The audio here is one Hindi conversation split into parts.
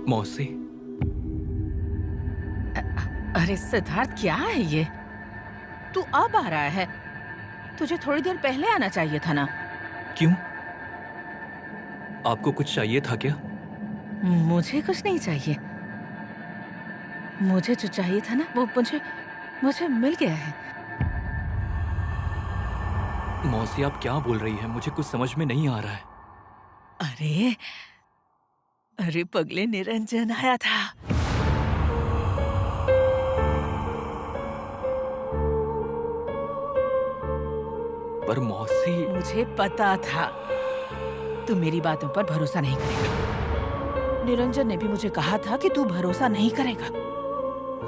मौसी। अरे सिद्धार्थ, क्या है ये? तू अब आ रहा है? तुझे थोड़ी देर पहले आना चाहिए था ना। क्यों? आपको कुछ चाहिए था क्या? मुझे कुछ नहीं चाहिए। मुझे जो चाहिए था ना, वो मुझे मुझे मिल गया है। मौसी, आप क्या बोल रही हैं? मुझे कुछ समझ में नहीं आ रहा है। अरे अरे पगले, निरंजन आया था। पर मौसी। मुझे पता था तू मेरी बातों पर भरोसा नहीं करेगा। निरंजन ने भी मुझे कहा था कि तू भरोसा नहीं करेगा।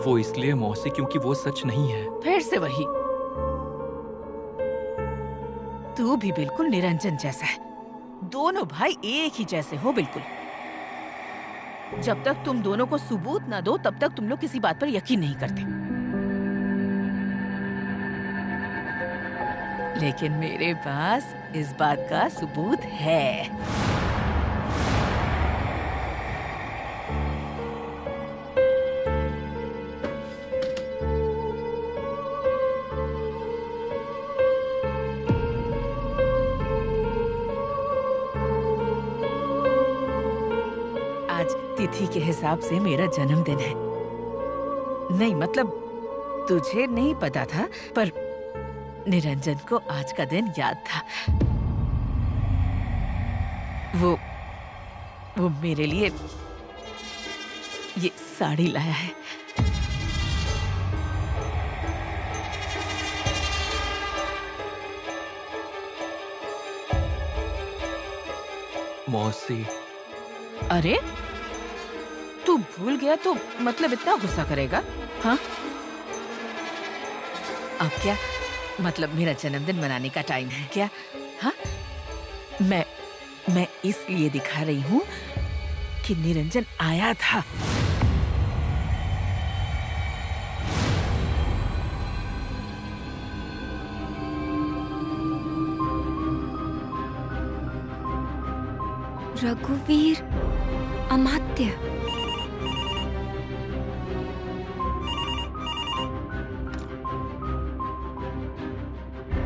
वो इसलिए मौसी क्योंकि वो सच नहीं है। फिर से वही। तू भी बिल्कुल निरंजन जैसा है। दोनों भाई एक ही जैसे हो बिल्कुल। जब तक तुम दोनों को सबूत ना दो, तब तक तुम लोग किसी बात पर यकीन नहीं करते। लेकिन मेरे पास इस बात का सबूत है। आज तिथि के हिसाब से मेरा जन्मदिन है। नहीं मतलब तुझे नहीं पता था, पर निरंजन को आज का दिन याद था। वो मेरे लिए ये साड़ी लाया है। मौसी। अरे तू भूल गया तो मतलब इतना गुस्सा करेगा? हाँ, अब क्या मतलब मेरा जन्मदिन मनाने का टाइम है क्या? हाँ, मैं इसलिए दिखा रही हूँ कि निरंजन आया था। रघुवीर अमात्य।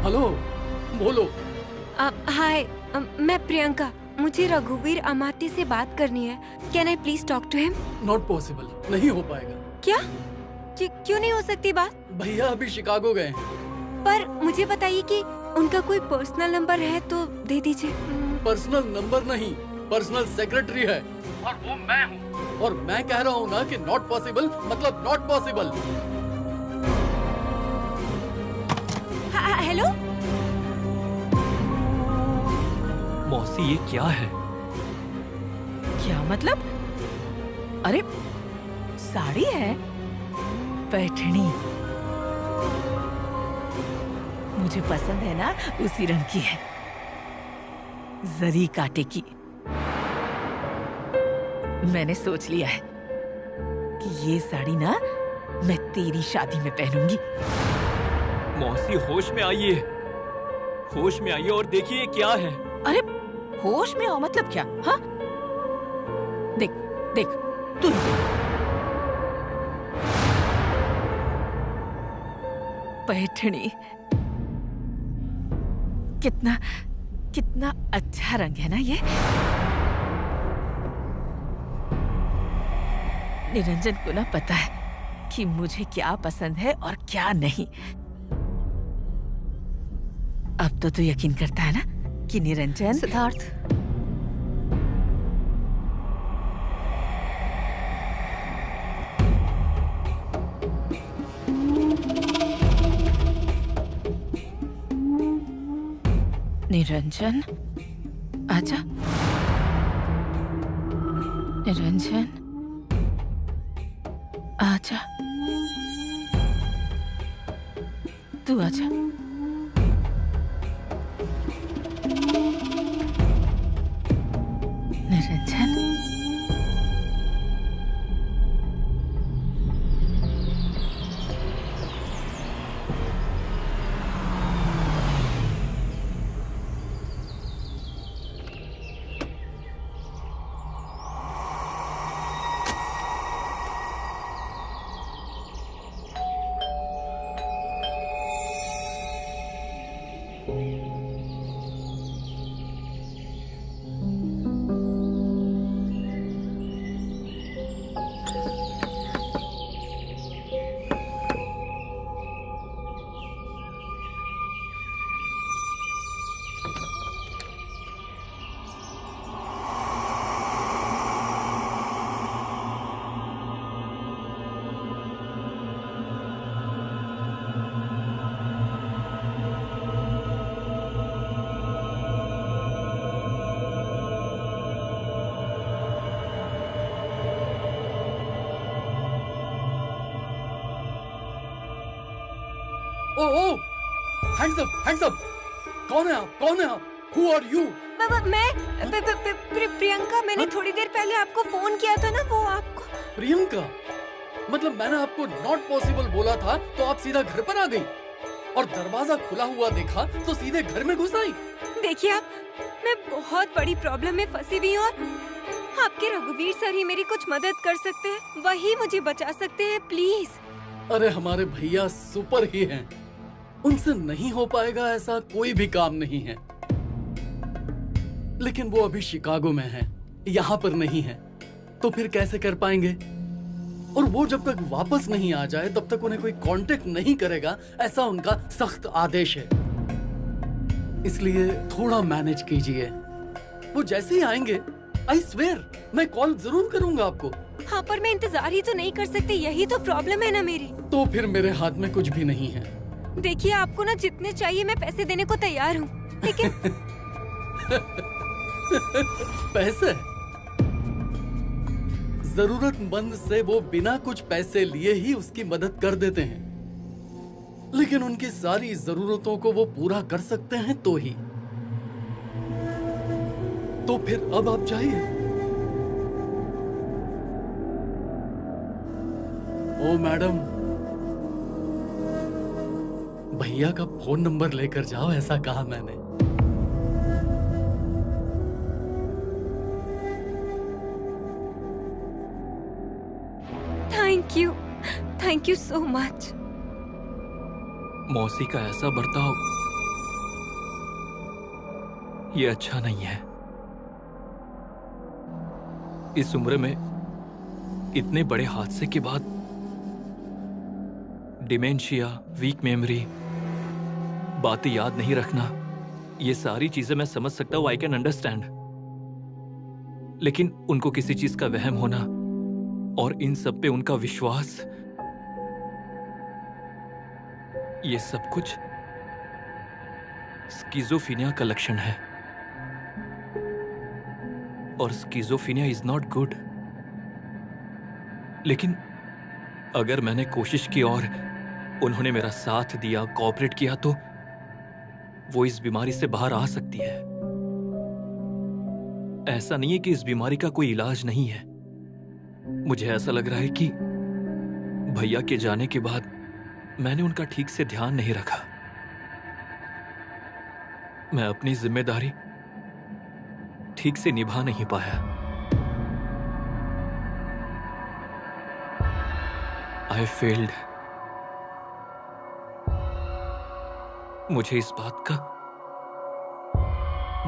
हेलो, बोलो। हाय, मैं प्रियंका। मुझे रघुवीर अमात्य से बात करनी है। Can I please talk to him? Not possible, नहीं हो पाएगा। क्या? क्यों नहीं हो सकती बात? भैया अभी शिकागो गए हैं। पर मुझे बताइए कि उनका कोई पर्सनल नंबर है तो दे दीजिए। पर्सनल नंबर नहीं, पर्सनल सेक्रेटरी है, और वो मैं हूँ। और मैं कह रहा हूँ ना कि नॉट पॉसिबल मतलब नॉट पॉसिबल। हेलो मौसी, ये क्या है? क्या मतलब? अरे साड़ी है, पैठनी। मुझे पसंद है ना, उसी रंग की है, जरी कांटे की। मैंने सोच लिया है कि ये साड़ी ना मैं तेरी शादी में पहनूंगी। मौसी, होश में आइए। होश में आइए और देखिए ये क्या है। अरे होश में आओ मतलब क्या? हाँ, देख देख तू ही देख। पैठनी कितना कितना अच्छा रंग है ना ये। निरंजन को ना पता है कि मुझे क्या पसंद है और क्या नहीं। अब तो तू यकीन करता है ना कि निरंजन। सिद्धार्थ, निरंजन आजा। निरंजन आजा, तू आजा। निरंजन ओ ओ, हैंड्स अप। कौन है आप? कौन है आप? Who are you? प्रियंका, मैंने थोड़ी देर पहले आपको फोन किया था ना, वो आपको। प्रियंका, मतलब मैंने आपको नॉट पॉसिबल बोला था तो आप सीधा घर पर आ गई और दरवाजा खुला हुआ देखा तो सीधे घर में घुस आई। देखिए आप, मैं बहुत बड़ी प्रॉब्लम में फंसी हुई हूँ और आपके रघुवीर सर ही मेरी कुछ मदद कर सकते हैं, वही मुझे बचा सकते हैं, प्लीज। अरे हमारे भैया सुपर ही हैं, उनसे नहीं हो पाएगा ऐसा कोई भी काम नहीं है। लेकिन वो अभी शिकागो में हैं, यहाँ पर नहीं है, तो फिर कैसे कर पाएंगे? और वो जब तक वापस नहीं आ जाए तब तक उन्हें कोई कांटेक्ट नहीं करेगा, ऐसा उनका सख्त आदेश है। इसलिए थोड़ा मैनेज कीजिए। वो जैसे ही आएंगे, आई स्वेयर मैं कॉल जरूर करूंगा आपको। हाँ, पर मैं इंतजार ही तो नहीं कर सकती, यही तो प्रॉब्लम है ना मेरी। तो फिर मेरे हाथ में कुछ भी नहीं है। देखिए, आपको ना जितने चाहिए मैं पैसे देने को तैयार हूँ, लेकिन पैसे? जरूरतमंद से वो बिना कुछ पैसे लिए ही उसकी मदद कर देते हैं, लेकिन उनकी सारी जरूरतों को वो पूरा कर सकते हैं तो ही। तो फिर अब आप जाइए। ओ मैडम, भैया का फोन नंबर लेकर जाओ, ऐसा कहा मैंने। Thank you so much. मौसी का ऐसा बर्ताव ये अच्छा नहीं है। इस उम्र में इतने बड़े हादसे के बाद डिमेंशिया, वीक मेमोरी, बातें याद नहीं रखना, ये सारी चीजें मैं समझ सकता हूं, आई कैन अंडरस्टैंड। लेकिन उनको किसी चीज का वहम होना और इन सब पे उनका विश्वास, ये सब कुछ स्किज़ोफ्रेनिया का लक्षण है। और स्किज़ोफ्रेनिया इज नॉट गुड। लेकिन अगर मैंने कोशिश की और उन्होंने मेरा साथ दिया, कोऑपरेट किया, तो वो इस बीमारी से बाहर आ सकती है। ऐसा नहीं है कि इस बीमारी का कोई इलाज नहीं है। मुझे ऐसा लग रहा है कि भैया के जाने के बाद मैंने उनका ठीक से ध्यान नहीं रखा। मैं अपनी जिम्मेदारी ठीक से निभा नहीं पाया। I failed. मुझे इस बात का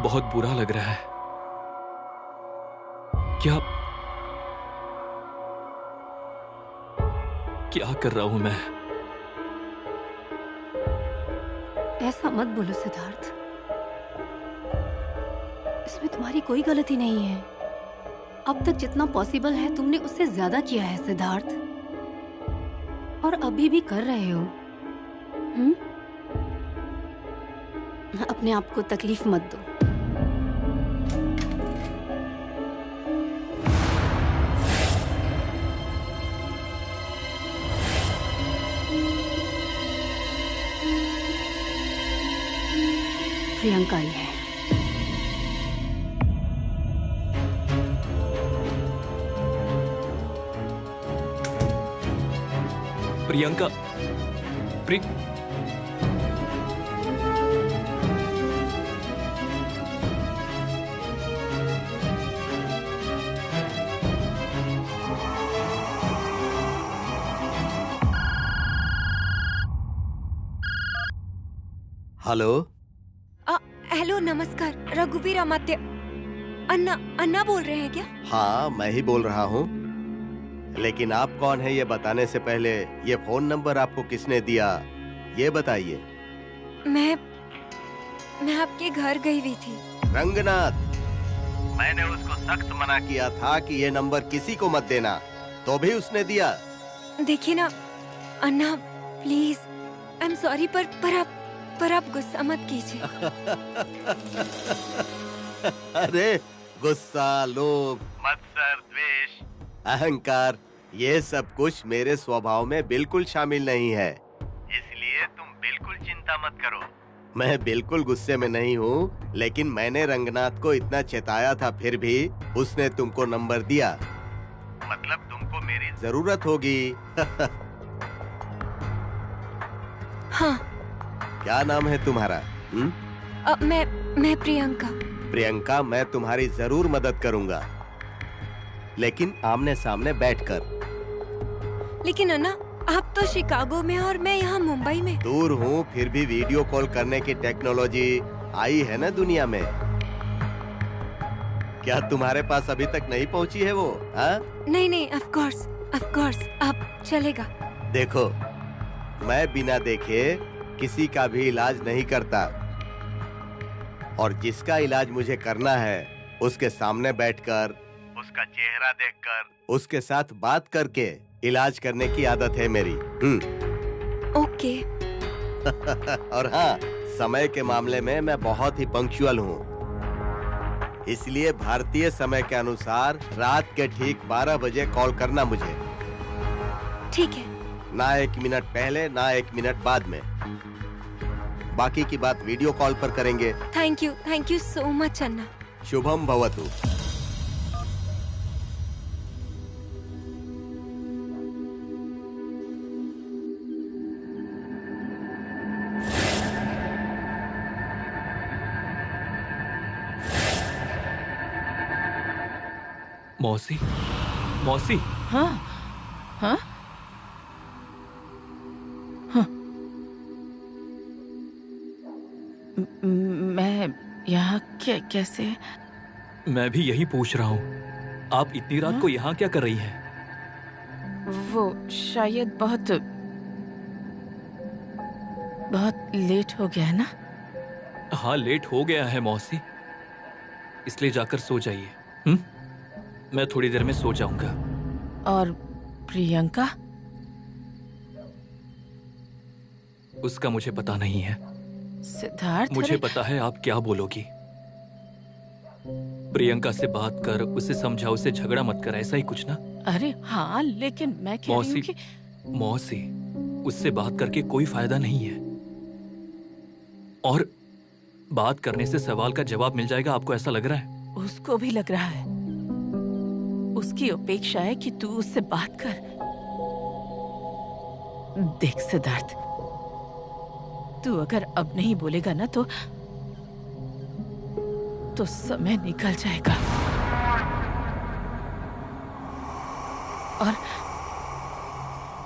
बहुत बुरा लग रहा है। क्या कर रहा हूं मैं? ऐसा मत बोलो सिद्धार्थ, इसमें तुम्हारी कोई गलती नहीं है। अब तक जितना पॉसिबल है तुमने उससे ज्यादा किया है सिद्धार्थ, और अभी भी कर रहे हो। अपने आप को तकलीफ मत दो। प्रियंका ही है। प्रियंका, हेलो, हेलो नमस्कार, रघुवीर अमात्य। अन्ना अन्ना बोल रहे हैं क्या? हाँ, मैं ही बोल रहा हूँ। लेकिन आप कौन है ये बताने से पहले ये फोन नंबर आपको किसने दिया, ये बताइए। मैं आपके घर गई हुई थी। रंगनाथ, मैंने उसको सख्त मना किया था कि ये नंबर किसी को मत देना, तो भी उसने दिया। देखिए ना अन्ना, प्लीज, आई एम सॉरी, पर आप गुस्सा मत कीजिए। अरे गुस्सा, लोभ, मत्सर, द्वेष, अहंकार, ये सब कुछ मेरे स्वभाव में बिल्कुल शामिल नहीं है, इसलिए तुम बिल्कुल चिंता मत करो। मैं बिल्कुल गुस्से में नहीं हूँ, लेकिन मैंने रंगनाथ को इतना चेताया था, फिर भी उसने तुमको नंबर दिया। मतलब तुमको मेरी जरूरत होगी। हाँ। क्या नाम है तुम्हारा? मैं प्रियंका। प्रियंका, मैं तुम्हारी जरूर मदद करूंगा, लेकिन आमने सामने बैठकर। लेकिन अन्ना, आप तो शिकागो में और मैं यहाँ मुंबई में। दूर हूँ, फिर भी वीडियो कॉल करने की टेक्नोलॉजी आई है ना दुनिया में। क्या तुम्हारे पास अभी तक नहीं पहुँची है वो? हाँ? नहीं, ऑफ कोर्स, आप चलेगा। देखो, मैं बिना देखे किसी का भी इलाज नहीं करता, और जिसका इलाज मुझे करना है उसके सामने बैठकर, उसका चेहरा देखकर, उसके साथ बात करके इलाज करने की आदत है मेरी। ओके। और हाँ, समय के मामले में मैं बहुत ही पंक्चुअल हूँ, इसलिए भारतीय समय के अनुसार रात के ठीक 12 बजे कॉल करना मुझे। ठीक है। ना 1 मिनट पहले, ना 1 मिनट बाद में। बाकी की बात वीडियो कॉल पर करेंगे। थैंक यू सो मच अन्ना। शुभम भवतु। मौसी, मौसी। हाँ हाँ हाँ। मैं यहाँ कैसे? मैं भी यही पूछ रहा हूँ, आप इतनी रात को यहाँ क्या कर रही हैं? वो शायद बहुत लेट हो गया है ना। हाँ, लेट हो गया है मौसी, इसलिए जाकर सो जाइए। मैं थोड़ी देर में सो जाऊंगा। और प्रियंका? उसका मुझे पता नहीं है। सिद्धार्थ? मुझे पता है आप क्या बोलोगी। प्रियंका से बात कर, उसे समझा, उसे झगड़ा मत कर, ऐसा ही कुछ ना। अरे हाँ, लेकिन मैं कह रही हूँ कि मौसी, उससे बात करके कोई फायदा नहीं है, और बात करने से सवाल का जवाब मिल जाएगा, आपको ऐसा लग रहा है? उसको भी लग रहा है। उसकी अपेक्षा है कि तू उससे बात कर। देख सिद्धार्थ, तू अगर अब नहीं बोलेगा ना तो समय निकल जाएगा, और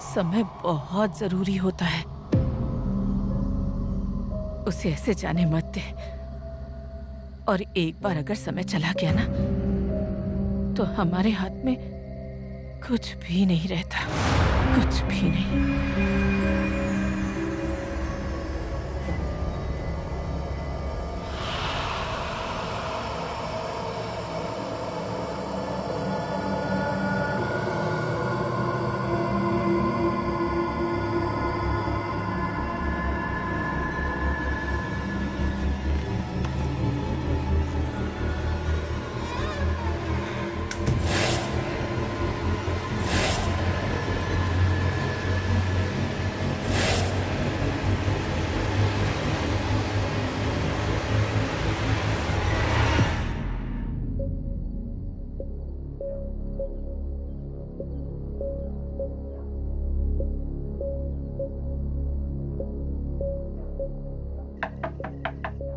समय बहुत जरूरी होता है। उसे ऐसे जाने मत दे, और एक बार अगर समय चला गया ना तो हमारे हाथ में कुछ भी नहीं रहता, कुछ भी नहीं।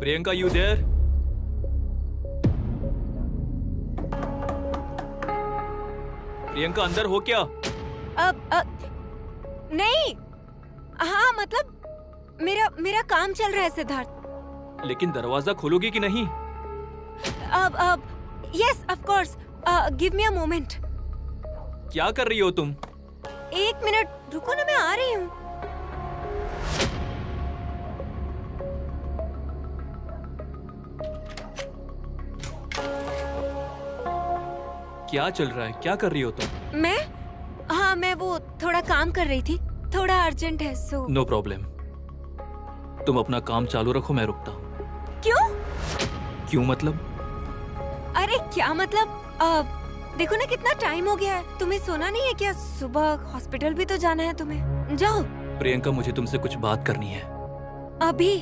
Priyanka, you there? प्रियंका, अंदर हो क्या? नहीं। हाँ, मतलब मेरा काम चल रहा है सिद्धार्थ। लेकिन दरवाजा खोलोगी कि नहीं? अब yes of course, give me a moment. क्या कर रही हो तुम? 1 मिनट रुको ना, मैं आ रही हूँ। क्या चल रहा है? क्या कर रही हो तुम? मैं वो थोड़ा काम कर रही थी, थोड़ा अर्जेंट है सो। नो प्रॉब्लम, तुम अपना काम चालू रखो, मैं रुकता हूँ। क्यों? क्यों मतलब? अरे क्या मतलब, देखो ना कितना टाइम हो गया है। तुम्हें सोना नहीं है क्या? सुबह हॉस्पिटल भी तो जाना है तुम्हें। जाओ। प्रियंका, मुझे तुमसे कुछ बात करनी है। अभी?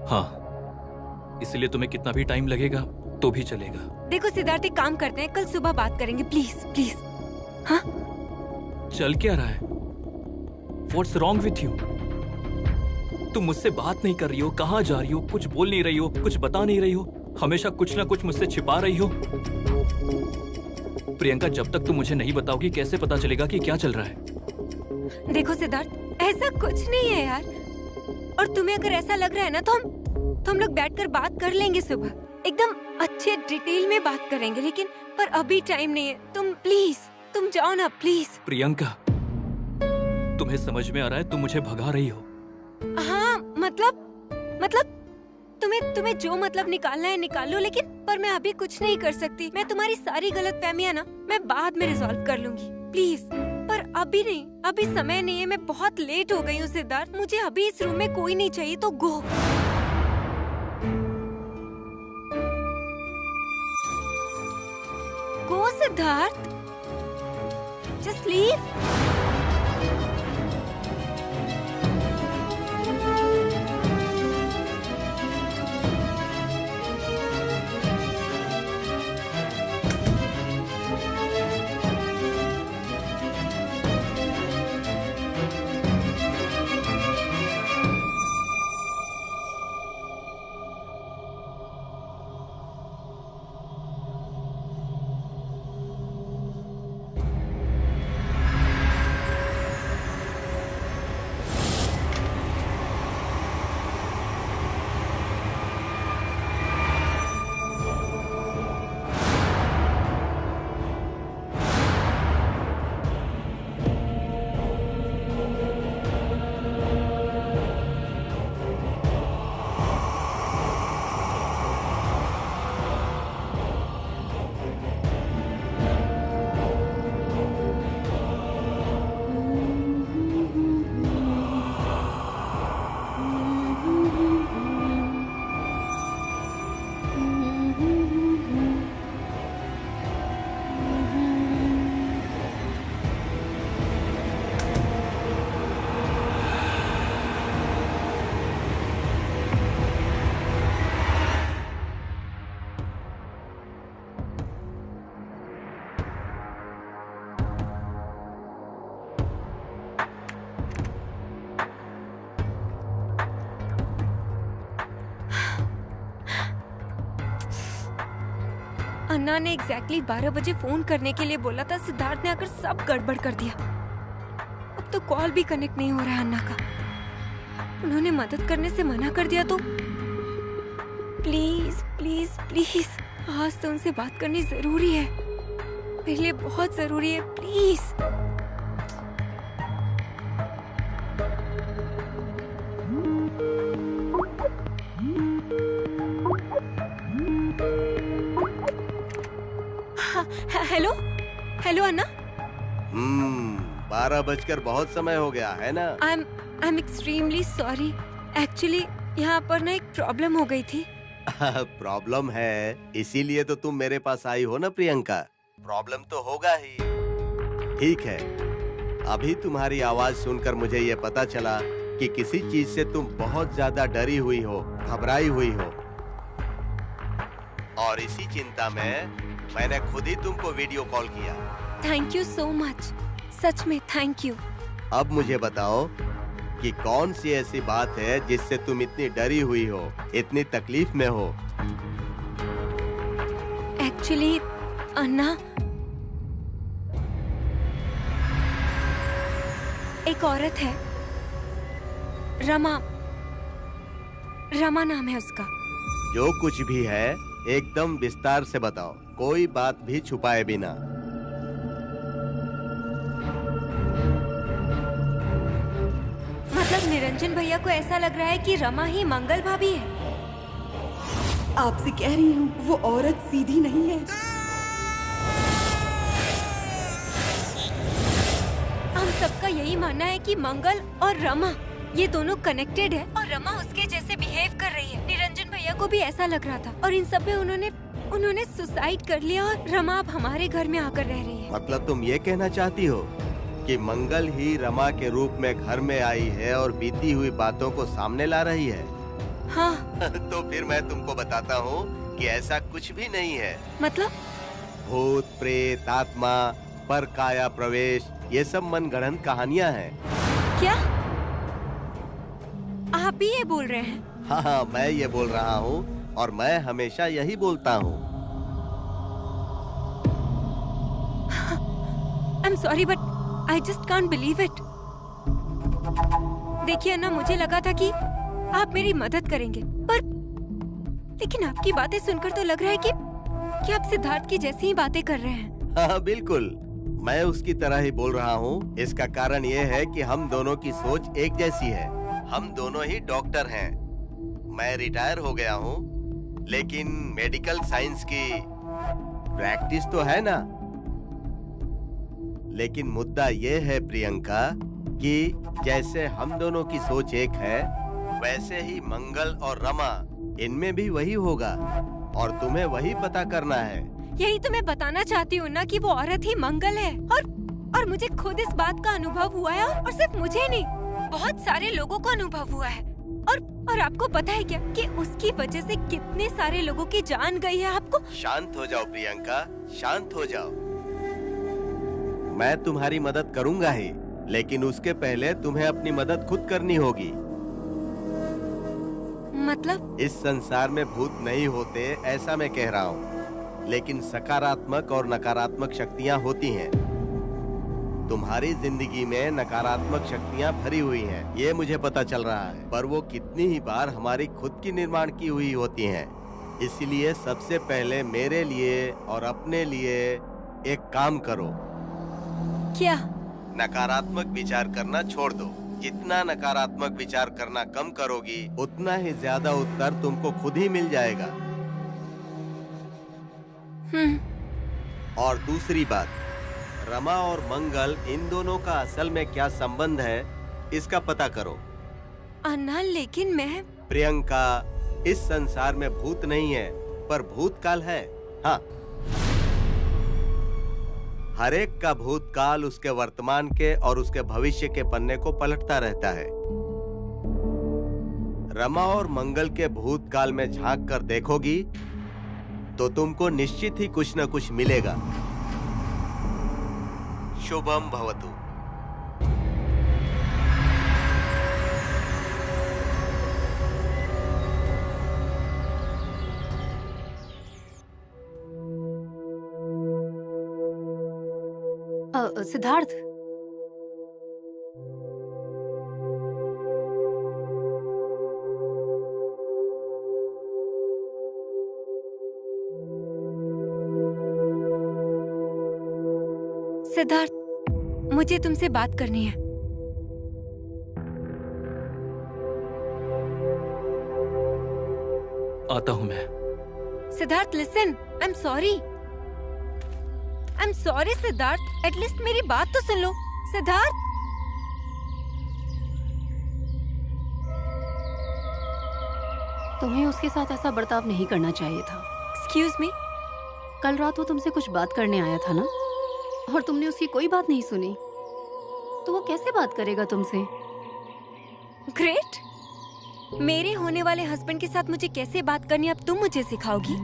हाँ, इसलिए तुम्हें कितना भी टाइम लगेगा तो भी चलेगा। देखो सिद्धार्थ, एक काम करते हैं, कल सुबह बात करेंगे, प्लीज प्लीज। हाँ? चल क्या रहा है? What's wrong with you? तुम मुझसे बात नहीं कर रही हो, कहाँ जा रही हो, कुछ बोल नहीं रही हो, कुछ बता नहीं रही हो, हमेशा कुछ ना कुछ मुझसे छिपा रही हो। प्रियंका, जब तक तुम मुझे नहीं बताओगी कैसे पता चलेगा कि क्या चल रहा है? देखो सिद्धार्थ, ऐसा कुछ नहीं है यार, और तुम्हें अगर ऐसा लग रहा है ना तो हम लोग बैठकर बात कर लेंगे सुबह, एकदम अच्छे डिटेल में बात करेंगे, लेकिन पर अभी टाइम नहीं है। तुम प्लीज, तुम जाओ ना प्लीज। प्रियंका, तुम्हें समझ में आ रहा है तुम मुझे भगा रही हो? हाँ मतलब तुम्हें जो मतलब निकालना है निकाल लो, लेकिन पर मैं अभी कुछ नहीं कर सकती। मैं तुम्हारी सारी गलतफहमियां ना मैं बाद में रिजॉल्व कर लूंगी, प्लीज। पर अभी नहीं, अभी समय नहीं है, मैं बहुत लेट हो गई हूँ सिद्धार्थ। मुझे अभी इस रूम में कोई नहीं चाहिए, तो गो। गो सिद्धार्थ, जस्ट लीव। अन्ना ने एग्जैक्टली 12 बजे फोन करने के लिए बोला था। सिद्धार्थ ने आकर सब गड़बड़ कर दिया। अब तो कॉल भी कनेक्ट नहीं हो रहा है अन्ना का। उन्होंने मदद करने से मना कर दिया तो प्लीज प्लीज प्लीज, आज तो उनसे बात करनी जरूरी है, मेरे लिए बहुत जरूरी है, प्लीज। हेलो हेलो अन्ना। 12 बजकर बहुत समय हो गया है ना। I am extremely sorry. Actually यहाँ पर ना एक प्रॉब्लम हो गई थी। प्रॉब्लम है इसीलिए तो तुम मेरे पास आई हो ना प्रियंका। प्रॉब्लम तो होगा ही। ठीक है, अभी तुम्हारी आवाज सुनकर मुझे ये पता चला कि किसी चीज से तुम बहुत ज्यादा डरी हुई हो, घबराई हुई हो, और इसी चिंता में मैंने खुद ही तुमको वीडियो कॉल किया। थैंक यू सो मच, सच में थैंक यू। अब मुझे बताओ कि कौन सी ऐसी बात है जिससे तुम इतनी डरी हुई हो, इतनी तकलीफ में हो। एक्चुअली अन्ना, एक औरत है रमा, रमा नाम है उसका। जो कुछ भी है एकदम विस्तार से बताओ, कोई बात भी छुपाए बिना। मतलब निरंजन भैया को ऐसा लग रहा है कि रमा ही मंगल भाभी है। आपसे कह रही हूँ वो औरत सीधी नहीं है। हम सबका यही मानना है कि मंगल और रमा ये दोनों कनेक्टेड है और रमा उसके जैसे बिहेव कर रही है। निरंजन भैया को भी ऐसा लग रहा था और इन सब में उन्होंने सुसाइड कर लिया और रमा अब हमारे घर में आकर रह रही है। मतलब तुम ये कहना चाहती हो कि मंगल ही रमा के रूप में घर में आई है और बीती हुई बातों को सामने ला रही है? हाँ। तो फिर मैं तुमको बताता हूँ कि ऐसा कुछ भी नहीं है। मतलब? भूत, प्रेत, आत्मा, परकाया प्रवेश, ये सब मनगढ़ंत कहानियाँ हैं। क्या आप भी ये बोल रहे हैं? हाँ, मैं ये बोल रहा हूँ और मैं हमेशा यही बोलता हूँ। I'm sorry but I just can't believe it। देखिए ना, मुझे लगा था कि आप मेरी मदद करेंगे, पर लेकिन आपकी बातें सुनकर तो लग रहा है कि आप सिद्धार्थ की जैसी ही बातें कर रहे हैं। हाँ बिल्कुल, मैं उसकी तरह ही बोल रहा हूँ। इसका कारण ये है कि हम दोनों की सोच एक जैसी है। हम दोनों ही डॉक्टर हैं। मैं रिटायर हो गया हूँ, लेकिन मेडिकल साइंस की प्रैक्टिस तो है ना। लेकिन मुद्दा ये है प्रियंका कि जैसे हम दोनों की सोच एक है, वैसे ही मंगल और रमा, इनमें भी वही होगा और तुम्हें वही पता करना है। यही तो मैं बताना चाहती हूँ ना कि वो औरत ही मंगल है और मुझे खुद इस बात का अनुभव हुआ है और सिर्फ मुझे नहीं, बहुत सारे लोगों को अनुभव हुआ है। और आपको पता है क्या कि उसकी वजह से कितने सारे लोगों की जान गई है? आपको शांत हो जाओ प्रियंका, शांत हो जाओ। मैं तुम्हारी मदद करूंगा ही, लेकिन उसके पहले तुम्हें अपनी मदद खुद करनी होगी। मतलब? इस संसार में भूत नहीं होते ऐसा मैं कह रहा हूँ, लेकिन सकारात्मक और नकारात्मक शक्तियाँ होती हैं। तुम्हारी जिंदगी में नकारात्मक शक्तियाँ भरी हुई हैं, ये मुझे पता चल रहा है, पर वो कितनी ही बार हमारी खुद की निर्माण की हुई होती हैं। इसलिए सबसे पहले मेरे लिए और अपने लिए एक काम करो। क्या? नकारात्मक विचार करना छोड़ दो। जितना नकारात्मक विचार करना कम करोगी, उतना ही ज्यादा उत्तर तुमको खुद ही मिल जाएगा। और दूसरी बात, रमा और मंगल, इन दोनों का असल में क्या संबंध है, इसका पता करो। अन्ना, लेकिन मैं... प्रियंका, इस संसार में भूत नहीं है, पर भूतकाल है। हाँ, हर एक का भूतकाल उसके वर्तमान के और उसके भविष्य के पन्ने को पलटता रहता है। रमा और मंगल के भूतकाल में झांक कर देखोगी तो तुमको निश्चित ही कुछ न कुछ मिलेगा। शुभम भवतु। सिद्धार्थ, सिद्धार्थ, मुझे तुमसे बात करनी है। आता हूं मैं। Siddharth, listen, I am sorry Siddharth, at least मेरी बात तो सुन लो। सिद्धार्थ, तुम्हें उसके साथ ऐसा बर्ताव नहीं करना चाहिए था। Excuse me. कल रात वो तुमसे कुछ बात करने आया था ना, और तुमने उसकी कोई बात नहीं सुनी, तो वो कैसे बात करेगा तुमसे? ग्रेट। मेरे होने वाले हस्बैंड के साथ मुझे कैसे बात करनी अब तुम मुझे सिखाओगी?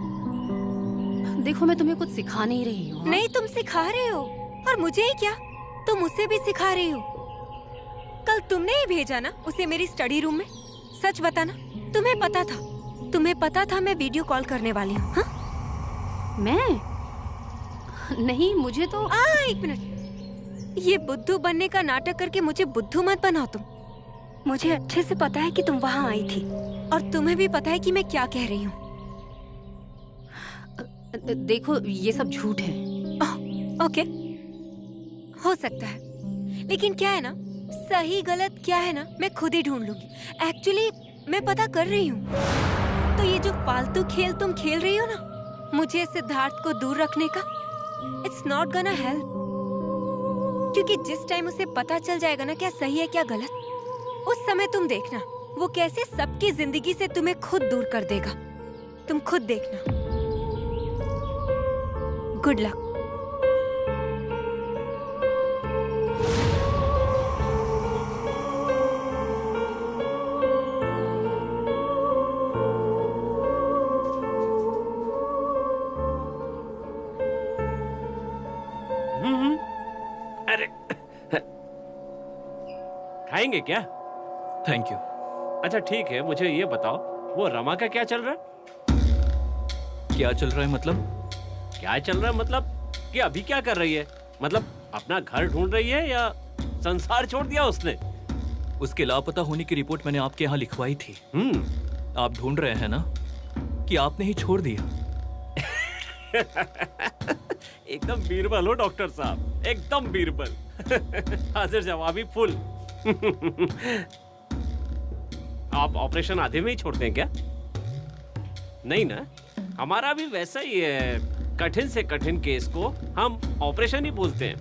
देखो, मैं तुम्हें कुछ सिखा नहीं रही हूँ। नहीं, तुम सिखा रहे हो, और मुझे ही क्या, तुम उसे भी सिखा रही हो। कल तुमने ही भेजा ना उसे मेरी स्टडी रूम में। सच बताना, तुम्हें पता था मैं वीडियो कॉल करने वाली हूँ? हाँ? मैं नहीं, मुझे तो... एक मिनट, ये बुद्धू बनने का नाटक करके मुझे बुद्धू मत बनाओ तुम। मुझे अच्छे से पता है कि तुम वहाँ आई थी। और तुम्हें भी पता है कि मैं क्या कह रही हूँ। देखो ये सब झूठ है। ओके, हो सकता है, लेकिन क्या है ना, सही गलत क्या है ना, मैं खुद ही ढूंढ लूंगी। एक्चुअली मैं पता कर रही हूँ। तो ये जो फालतू खेल तुम खेल रही हो ना, मुझे सिद्धार्थ को दूर रखने का, इट्स नॉट गना हेल्प। क्योंकि जिस टाइम उसे पता चल जाएगा ना क्या सही है क्या गलत, उस समय तुम देखना वो कैसे सबकी जिंदगी से तुम्हें खुद दूर कर देगा। तुम खुद देखना। Good luck. अरे खाएंगे क्या? Thank you. अच्छा ठीक है, मुझे ये बताओ वो रमा का क्या चल रहा है? क्या चल रहा है मतलब? क्या चल रहा है मतलब कि अभी क्या कर रही है? मतलब अपना घर ढूंढ रही है या संसार छोड़ दिया उसने? उसके लापता होने की रिपोर्ट मैंने आपके यहाँ लिखवाई थी। आप ढूंढ रहे हैं ना कि आपने ही छोड़ दिया? एकदम बीरबल हो डॉक्टर साहब, एकदम बीरबल। हाजिर जवाबी फुल। आप ऑपरेशन आधे में ही छोड़ते हैं क्या? नहीं ना, हमारा भी वैसा ही है। कठिन से कठिन केस को हम ऑपरेशन ही बोलते हैं,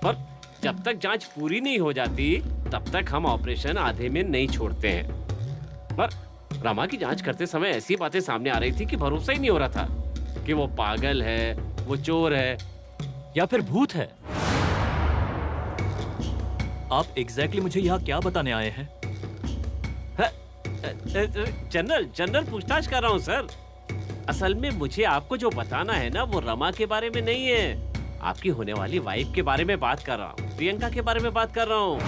पर जब तक जांच पूरी नहीं हो जाती तब तक हम ऑपरेशन आधे में नहीं छोड़ते हैं। पर रमा की जांच करते समय ऐसी बातें सामने आ रही थी कि भरोसा ही नहीं हो रहा था कि वो पागल है, वो चोर है या फिर भूत है। आप एग्जैक्टली मुझे यहाँ क्या बताने आए हैं? जनरल पूछताछ कर रहा हूँ सर। असल में मुझे आपको जो बताना है ना, वो रमा के बारे में नहीं है, आपकी होने वाली वाइफ के बारे में बात कर रहा हूँ, प्रियंका के बारे में बात कर रहा हूँ।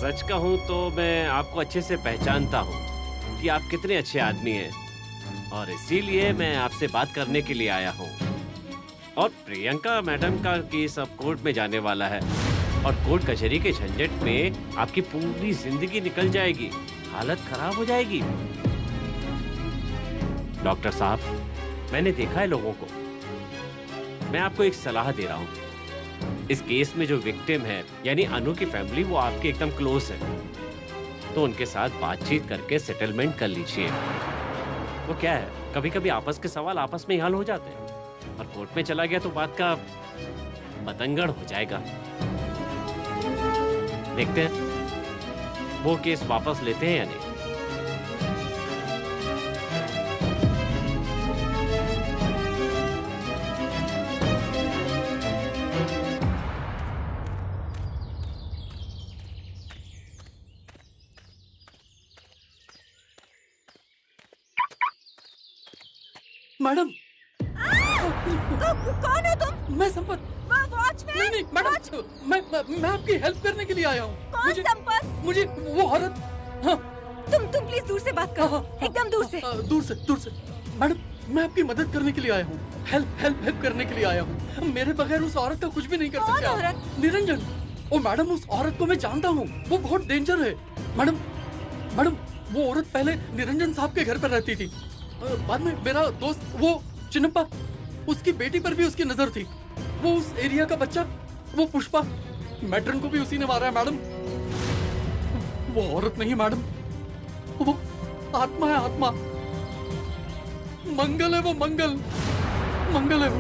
सच कहूँ तो मैं आपको अच्छे से पहचानता हूँ कि आप कितने अच्छे आदमी हैं, और इसीलिए मैं आपसे बात करने के लिए आया हूँ। और प्रियंका मैडम का केस अब कोर्ट में जाने वाला है, और कोर्ट कचहरी के झंझट में आपकी पूरी जिंदगी निकल जाएगी, हालत खराब हो जाएगी। डॉक्टर साहब, मैंने देखा है लोगों को। मैं आपको एक सलाह दे रहा हूँ। इस केस में जो विक्टिम है यानी अनु की फैमिली, वो आपके एकदम क्लोज है, तो उनके साथ बातचीत करके सेटलमेंट कर लीजिए। वो क्या है, कभी कभी आपस के सवाल आपस में ही हल हो जाते हैं, और कोर्ट में चला गया तो बात का बतंगड़ हो जाएगा। देखते हैं वो केस वापस लेते हैं या नहीं। मैडम, कौन हो तुम? मैं संपत। वॉचमैन? नहीं मैडम, मैं आपकी हेल्प करने के लिए आया हूँ। कौन संपत? मुझे वो औरत। हाँ, तुम प्लीज दूर से बात करो। एकदम दूर से। दूर से। मैडम, मैं आपकी मदद करने के लिए आया हूँ, हेल्प करने के लिए आया हूँ। मेरे बगैर उस औरत का कुछ भी नहीं कर सकते। कौन औरत? निरंजन। ओ मैडम, उस औरत को मैं जानता हूँ, वो बहुत डेंजर है। मैडम, वो औरत पहले निरंजन साहब के घर पर रहती थी, बाद में मेरा दोस्त वो चिन्नप्पा, उसकी बेटी पर भी उसकी नजर थी। वो उस एरिया का बच्चा, वो पुष्पा, मैट्रन को भी उसी ने मारा है मैडम। वो औरत नहीं मैडम, वो आत्मा है, आत्मा। मंगल है वो, मंगल है वो।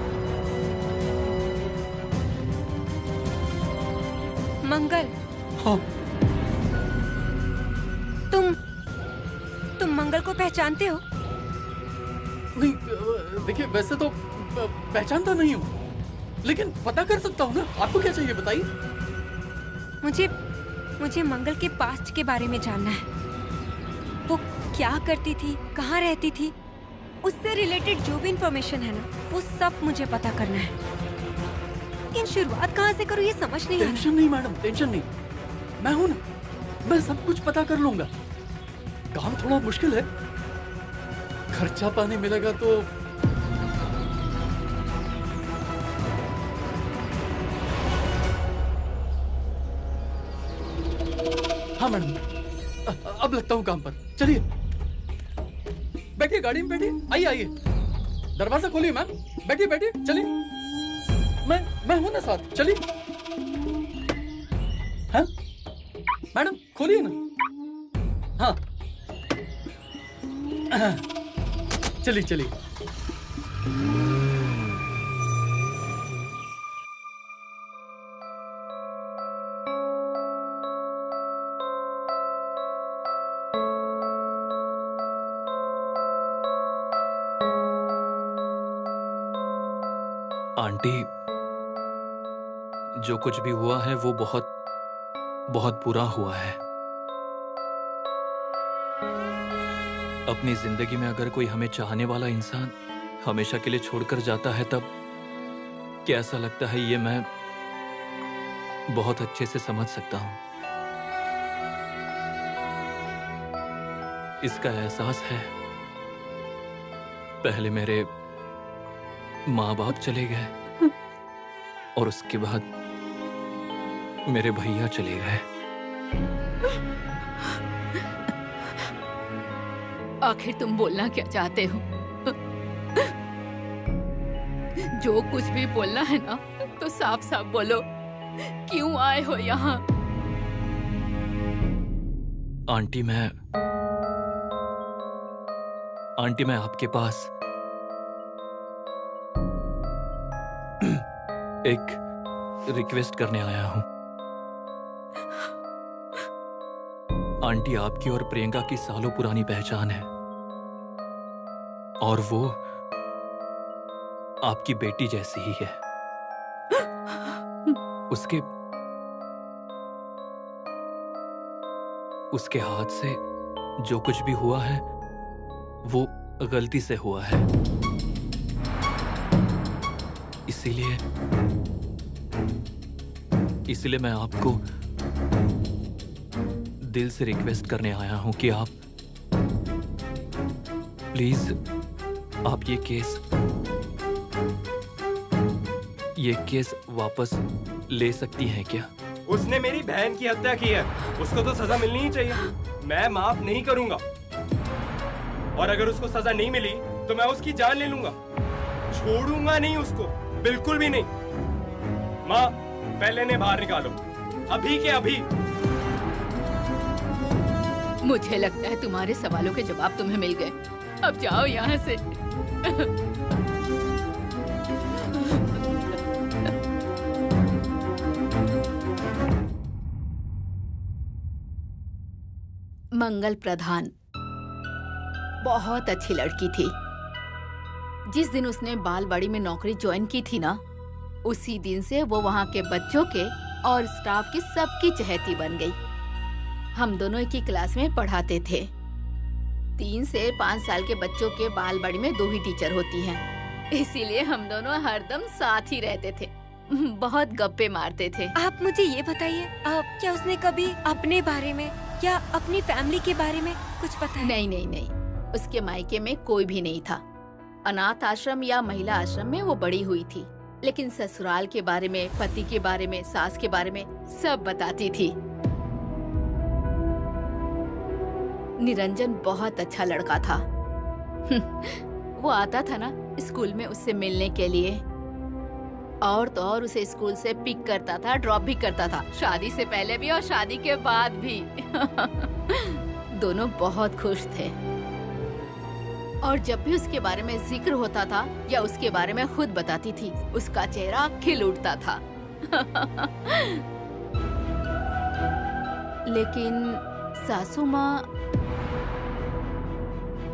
मंगल? हाँ। तुम मंगल को पहचानते हो? नहीं, देखिए वैसे तो पहचानता नहीं हूँ, लेकिन पता कर सकता हूँ ना। आपको क्या चाहिए बताइए। मुझे मंगल के पास्ट के बारे में जानना है। वो क्या करती थी, कहाँ रहती थी, उससे रिलेटेड जो भी इंफॉर्मेशन है ना, वो सब मुझे पता करना है। लेकिन शुरुआत कहाँ से करूँ ये समझ नहीं आ रहा। टेंशन नहीं मैडम, टेंशन नहीं, मैं हूँ ना, मैं सब कुछ पता कर लूंगा। काम थोड़ा मुश्किल है, खर्चा पानी मिलेगा तो। हाँ मैडम, अब लगता हूँ काम पर। चलिए बैठिए, गाड़ी में बैठिए। आइए आइए, दरवाजा खोलिए मैम। बैठिए बैठिए, चलिए। मैं हूं ना साथ, चलिए। हाँ मैडम, खोलिए ना। हाँ चलिए चलिए। आंटी, जो कुछ भी हुआ है वो बहुत बहुत बुरा हुआ है। अपनी जिंदगी में अगर कोई हमें चाहने वाला इंसान हमेशा के लिए छोड़कर जाता है तब कैसा लगता है ये मैं बहुत अच्छे से समझ सकता हूं। इसका एहसास है। पहले मेरे माँ बाप चले गए और उसके बाद मेरे भैया चले गए। आखिर तुम बोलना क्या चाहते हो? जो कुछ भी बोलना है ना तो साफ साफ बोलो। क्यों आए हो यहाँ? आंटी मैं आपके पास एक रिक्वेस्ट करने आया हूं। आंटी, आपकी और प्रियंका की सालों पुरानी पहचान है और वो आपकी बेटी जैसी ही है। उसके हाथ से जो कुछ भी हुआ है वो गलती से हुआ है। इसीलिए मैं आपको दिल से रिक्वेस्ट करने आया हूं कि आप प्लीज आप ये केस वापस ले सकती हैं क्या? उसने मेरी बहन की हत्या की है, उसको तो सजा मिलनी ही चाहिए। मैं माफ नहीं करूंगा और अगर उसको सजा नहीं मिली तो मैं उसकी जान ले लूंगा। छोड़ूंगा नहीं उसको, बिल्कुल भी नहीं। माँ, पहले ने बाहर निकालो, अभी के अभी। मुझे लगता है तुम्हारे सवालों के जवाब तुम्हें मिल गए। अब जाओ यहाँ से। मंगल प्रधान बहुत अच्छी लड़की थी। जिस दिन उसने बालवाड़ी में नौकरी ज्वाइन की थी ना, उसी दिन से वो वहाँ के बच्चों के और स्टाफ की सबकी चहेती बन गई। हम दोनों एक ही क्लास में पढ़ाते थे। 3 से 5 साल के बच्चों के बालवाड़ी में 2 ही टीचर होती हैं। इसीलिए हम दोनों हरदम साथ ही रहते थे, बहुत गप्पे मारते थे। आप मुझे ये बताइए, क्या उसने कभी अपने बारे में या अपनी फैमिली के बारे में कुछ पता है? नहीं, उसके मायके में कोई भी नहीं था। अनाथ आश्रम या महिला आश्रम में वो बड़ी हुई थी, लेकिन ससुराल के बारे में, पति के बारे में, सास के बारे में सब बताती थी। निरंजन बहुत अच्छा लड़का था। वो आता था ना स्कूल में उससे मिलने के लिए, और तो और उसे स्कूल से पिक करता था, ड्रॉप भी करता था, शादी से पहले भी और शादी के बाद भी। दोनों बहुत खुश थे और जब भी उसके बारे में जिक्र होता था या उसके बारे में खुद बताती थी, उसका चेहरा खिल उठता था। लेकिन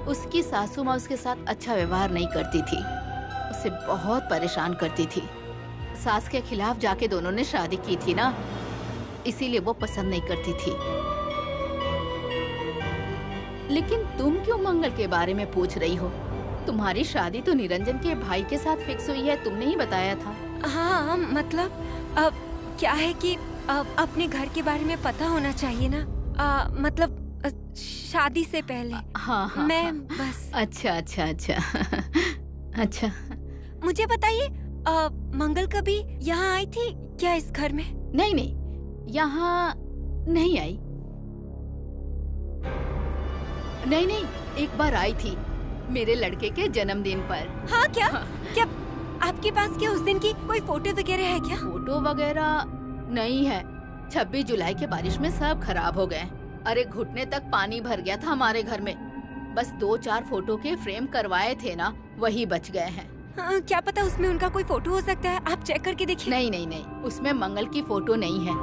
उसकी सासू माँ उसके साथ अच्छा व्यवहार नहीं करती थी, उसे बहुत परेशान करती थी। सास के खिलाफ जाके दोनों ने शादी की थी ना, इसीलिए वो पसंद नहीं करती थी। लेकिन तुम क्यों मंगल के बारे में पूछ रही हो? तुम्हारी शादी तो निरंजन के भाई के साथ फिक्स हुई है, तुमने ही बताया था। हाँ, मतलब अब क्या है कि अपने घर के बारे में पता होना चाहिए ना, मतलब शादी से पहले। हाँ, मैं बस। अच्छा। मुझे बताइए, मंगल कभी यहाँ आई थी क्या इस घर में? नहीं, यहाँ नहीं आई। नहीं नहीं, एक बार आई थी मेरे लड़के के जन्मदिन पर। हाँ क्या? क्या आपके पास क्या उस दिन की कोई फोटो वगैरह है क्या? फोटो वगैरह नहीं है। 26 जुलाई के बारिश में सब खराब हो गए। अरे घुटने तक पानी भर गया था हमारे घर में। बस 2-4 फोटो के फ्रेम करवाए थे ना, वही बच गए हैं। हाँ, क्या पता उसमें उनका कोई फोटो हो सकता है, आप चेक करके देखिए। नहीं नहीं नहीं, उसमें मंगल की फोटो नहीं है।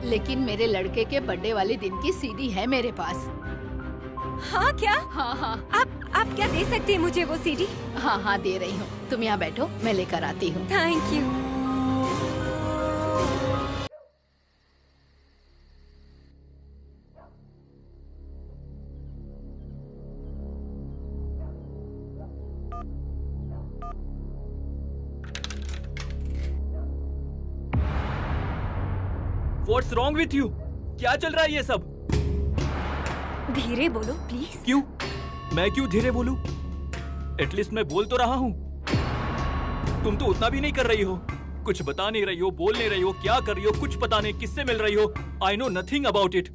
लेकिन मेरे लड़के के बर्थडे वाले दिन की सीडी है मेरे पास। हाँ क्या? हाँ हाँ। आप क्या दे सकती हैं मुझे वो सीडी? हाँ हाँ दे रही हूँ, तुम यहाँ बैठो, मैं लेकर आती हूँ। Thank you. What's wrong with you? क्या चल रहा है ये सब? धीरे बोलो प्लीज। क्यों? मैं क्यों धीरे बोलूं? एटलीस्ट मैं बोल तो रहा हूँ। तुम तो उतना भी नहीं कर रही हो। कुछ बता नहीं रही हो, बोल नहीं रही हो, क्या कर रही हो कुछ पता नहीं, किससे मिल रही हो। I know nothing about it.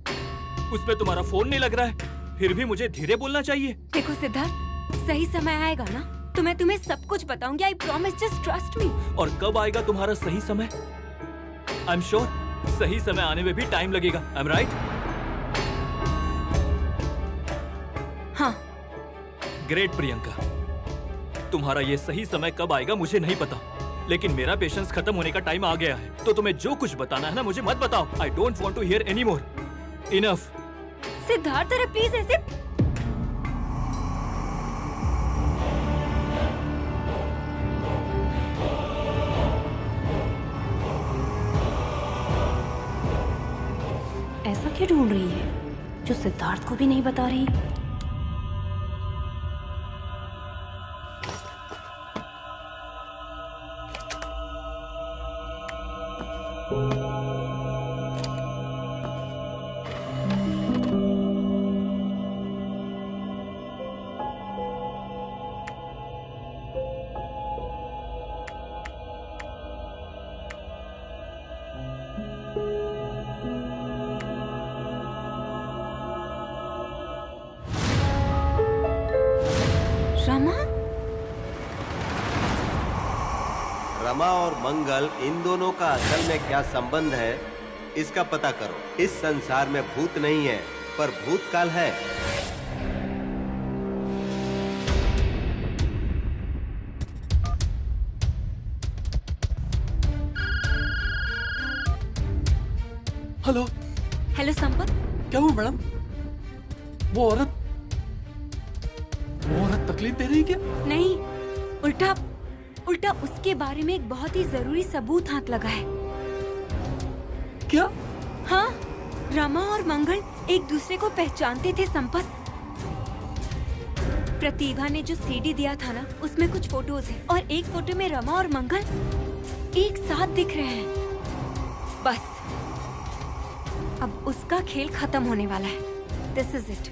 उसमें तुम्हारा फोन नहीं लग रहा है, फिर भी मुझे धीरे बोलना चाहिए। देखो सिद्धार्थ, सही समय आएगा ना तो मैं तुम्हें सब कुछ बताऊंगी। I promise, just trust me। और कब आएगा तुम्हारा सही समय? I'm sure सही समय आने में भी टाइम लगेगा। I'm right? हाँ। ग्रेट प्रियंका, तुम्हारा ये सही समय कब आएगा मुझे नहीं पता, लेकिन मेरा पेशेंस खत्म होने का टाइम आ गया है। तो तुम्हें जो कुछ बताना है ना मुझे मत बताओ। I don't want to hear anymore. Enough. Siddharth अरे प्लीज ऐसे। ऐसा क्या ढूंढ रही है जो सिद्धार्थ को भी नहीं बता रही? रमा और मंगल, इन दोनों का असल में क्या संबंध है इसका पता करो। इस संसार में भूत नहीं है पर भूतकाल है। हेलो। हेलो संपत। क्या हुआ मैडम? वो औरत तकलीफ दे रही क्या? नहीं, उल्टा उसके बारे में एक बहुत ही जरूरी सबूत हाथ लगा है। क्या? हाँ, रमा और मंगल एक दूसरे को पहचानते थे संपत। प्रतिभा ने जो सीडी दिया था ना, उसमें कुछ फोटोज हैं और एक फोटो में रमा और मंगल एक साथ दिख रहे हैं। बस अब उसका खेल खत्म होने वाला है। This is it.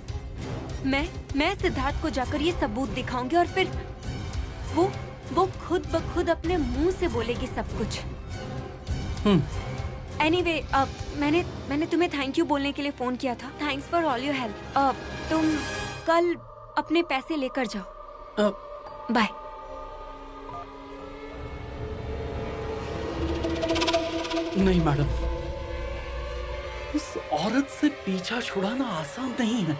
मैं सिद्धार्थ को जाकर ये सबूत दिखाऊंगी और फिर वो खुद ब खुद अपने मुंह से बोलेगी सब कुछ। एनीवे, मैंने तुम्हें थैंक यू बोलने के लिए फोन किया था। Thanks for all your help. तुम कल अपने पैसे लेकर जाओ। बाय। नहीं मैडम, उस औरत से पीछा छुड़ाना आसान नहीं है।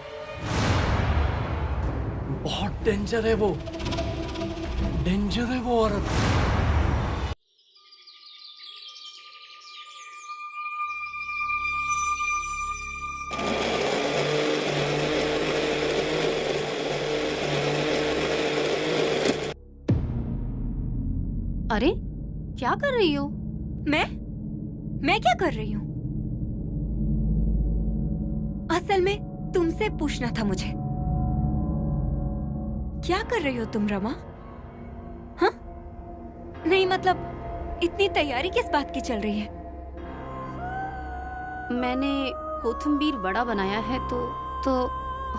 बहुत डेंजर है वो औरत। अरे क्या कर रही हो? मैं क्या कर रही हूँ? असल में तुमसे पूछना था मुझे। क्या कर रही हो तुम रमा? हाँ? नहीं मतलब इतनी तैयारी किस बात की चल रही है? मैंने कोथिंबीर वड़ा बनाया है तो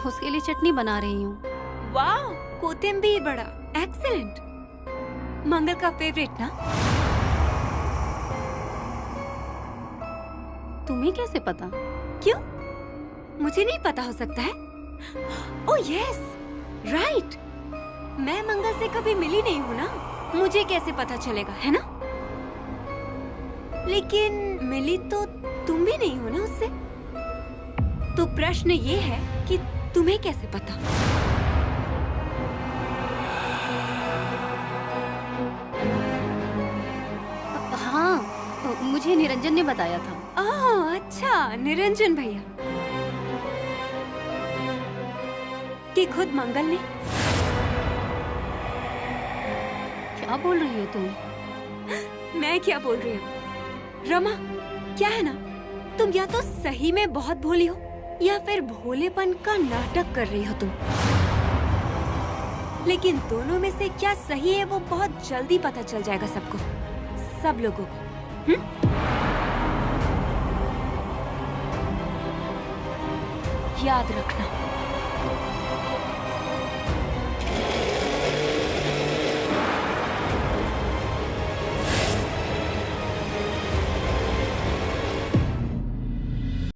उसके लिए चटनी बना रही हूँ। वाह, कोथिंबीर वड़ा, एक्सीलेंट। मंगल का फेवरेट ना? तुम्हें कैसे पता? क्यों? मुझे नहीं पता हो सकता है? Oh yes, right. मैं मंगल से कभी मिली नहीं हूँ ना, मुझे कैसे पता चलेगा, है ना? लेकिन मिली तो तुम भी नहीं हो ना उससे। तो प्रश्न ये है कि तुम्हें कैसे पता? हाँ, मुझे निरंजन ने बताया था। ओह अच्छा, निरंजन भैया। कि खुद मंगल ने? क्या बोल रही हो तुम? मैं क्या बोल रही हूँ? रमा, क्या है ना, तुम या तो सही में बहुत भोली हो या फिर भोलेपन का नाटक कर रही हो तुम। लेकिन दोनों में से क्या सही है वो बहुत जल्दी पता चल जाएगा सबको, सब लोगों को। याद रखना।